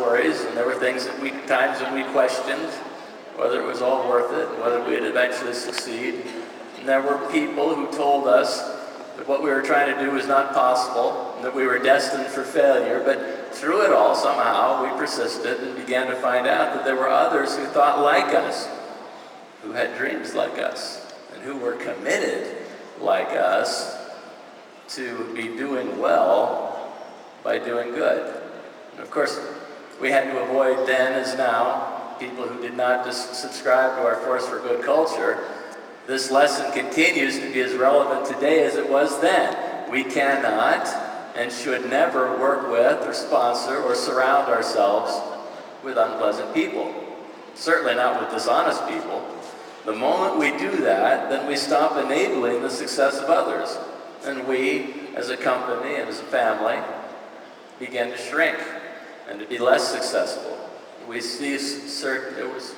inquiries, and there were times when we questioned whether it was all worth it, and whether we'd eventually succeed. And there were people who told us that what we were trying to do was not possible, and that we were destined for failure. But through it all, somehow, we persisted and began to find out that there were others who thought like us, who had dreams like us, and who were committed like us to be doing well by doing good. And of course, we had to avoid then as now people who did not just subscribe to our Force for Good culture. This lesson continues to be as relevant today as it was then. We cannot and should never work with or sponsor or surround ourselves with unpleasant people. Certainly not with dishonest people. The moment we do that, then we stop enabling the success of others. And we, as a company and as a family, begin to shrink and to be less successful. We cease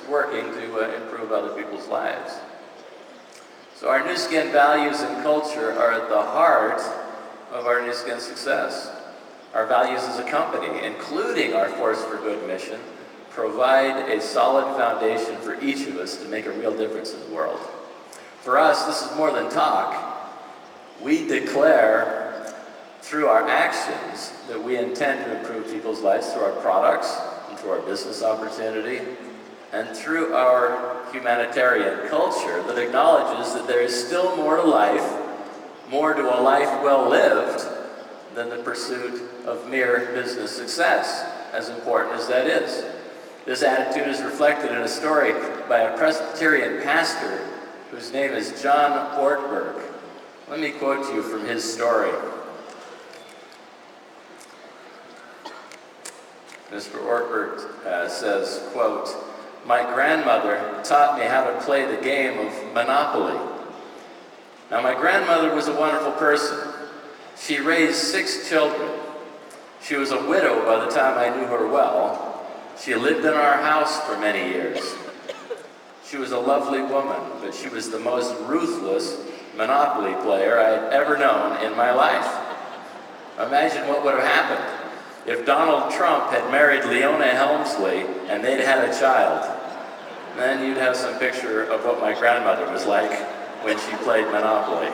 working to improve other people's lives. So our Nu Skin values and culture are at the heart of our Nu Skin success. Our values as a company, including our Force for Good mission, provide a solid foundation for each of us to make a real difference in the world. For us, this is more than talk. We declare through our actions that we intend to improve people's lives through our products, and through our business opportunity, and through our humanitarian culture that acknowledges that there is still more to life, more to a life well lived, than the pursuit of mere business success, as important as that is. This attitude is reflected in a story by a Presbyterian pastor whose name is John Ortberg. Let me quote you from his story. Mr. Ortberg says, quote, "My grandmother taught me how to play the game of Monopoly. Now, my grandmother was a wonderful person. She raised 6 children. She was a widow by the time I knew her well. She lived in our house for many years. She was a lovely woman, but she was the most ruthless Monopoly player I had ever known in my life. Imagine what would have happened if Donald Trump had married Leona Helmsley and they'd had a child. Then you'd have some picture of what my grandmother was like when she played Monopoly.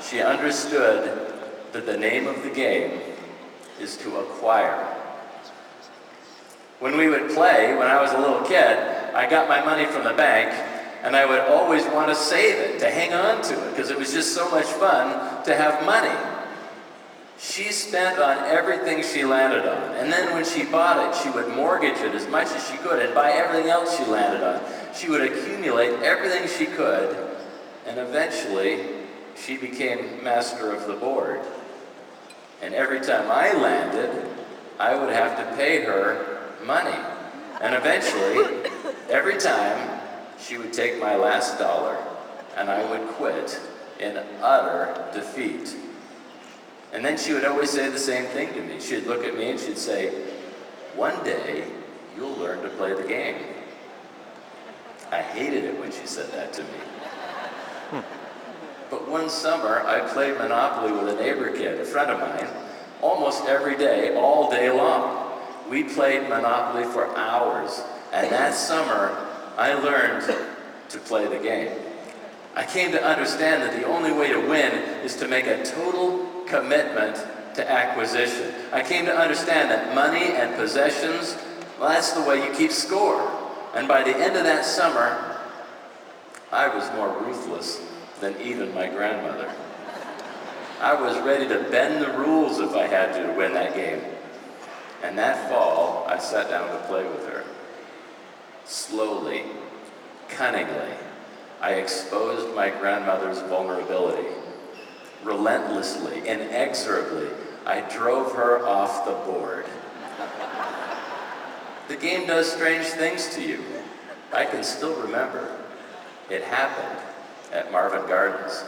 She understood that the name of the game is to acquire. When we would play, when I was a little kid, I got my money from the bank, and I would always want to save it, to hang on to it, because it was just so much fun to have money. She spent on everything she landed on, and then when she bought it, she would mortgage it as much as she could and buy everything else she landed on. She would accumulate everything she could, and eventually, she became master of the board. And every time I landed, I would have to pay her money. And eventually, every time, she would take my last dollar, and I would quit in utter defeat. And then she would always say the same thing to me. She'd look at me and she'd say, "One day, you'll learn to play the game." I hated it when she said that to me. But one summer, I played Monopoly with a neighbor kid, a friend of mine, almost every day, all day long. We played Monopoly for hours, and that summer, I learned to play the game. I came to understand that the only way to win is to make a total commitment to acquisition. I came to understand that money and possessions, well, that's the way you keep score. And by the end of that summer, I was more ruthless than even my grandmother. I was ready to bend the rules if I had to win that game. And that fall, I sat down to play with her. Slowly, cunningly, I exposed my grandmother's vulnerability. Relentlessly, inexorably, I drove her off the board. The game does strange things to you. I can still remember. It happened at Marvin Gardens.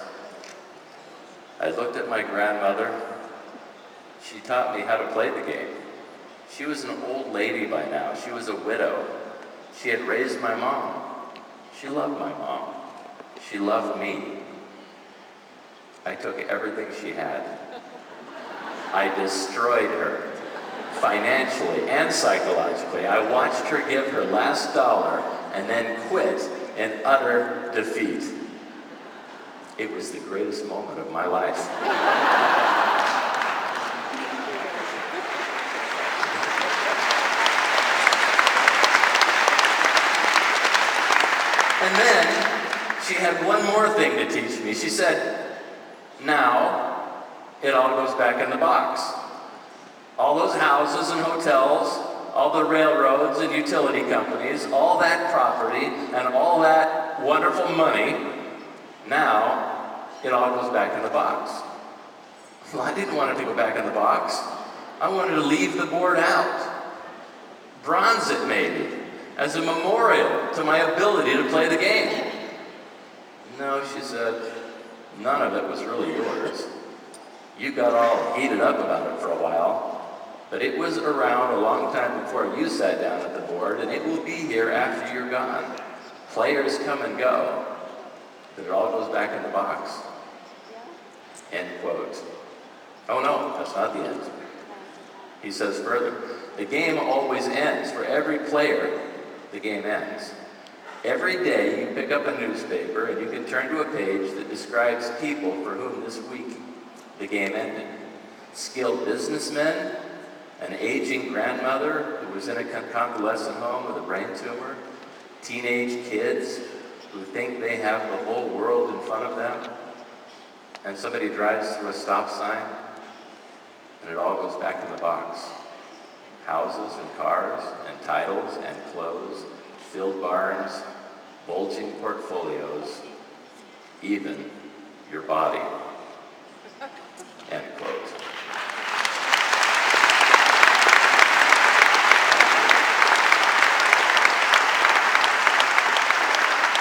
I looked at my grandmother. She taught me how to play the game. She was an old lady by now. She was a widow. She had raised my mom. She loved my mom. She loved me. I took everything she had. I destroyed her. financially and psychologically. I watched her give her last dollar and then quit in utter defeat. It was the greatest moment of my life. And then she had one more thing to teach me. She said, now it all goes back in the box. All those houses and hotels, all the railroads and utility companies, all that property and all that wonderful money, now it all goes back in the box. Well, I didn't want it to go back in the box. I wanted to leave the board out. Bronze it maybe, as a memorial to my ability to play the game. No, she said, none of it was really yours. You got all heated up about it for a while, but it was around a long time before you sat down at the board, and it will be here after you're gone. Players come and go, but it all goes back in the box. End quote. Oh no, that's not the end. He says further, the game always ends. For every player, the game ends. Every day you pick up a newspaper and you can turn to a page that describes people for whom this week the game ended. Skilled businessmen, an aging grandmother who was in a convalescent home with a brain tumor, teenage kids who think they have the whole world in front of them, and somebody drives through a stop sign and it all goes back in the box. Houses and cars and titles and clothes, filled barns, bulging portfolios, even your body.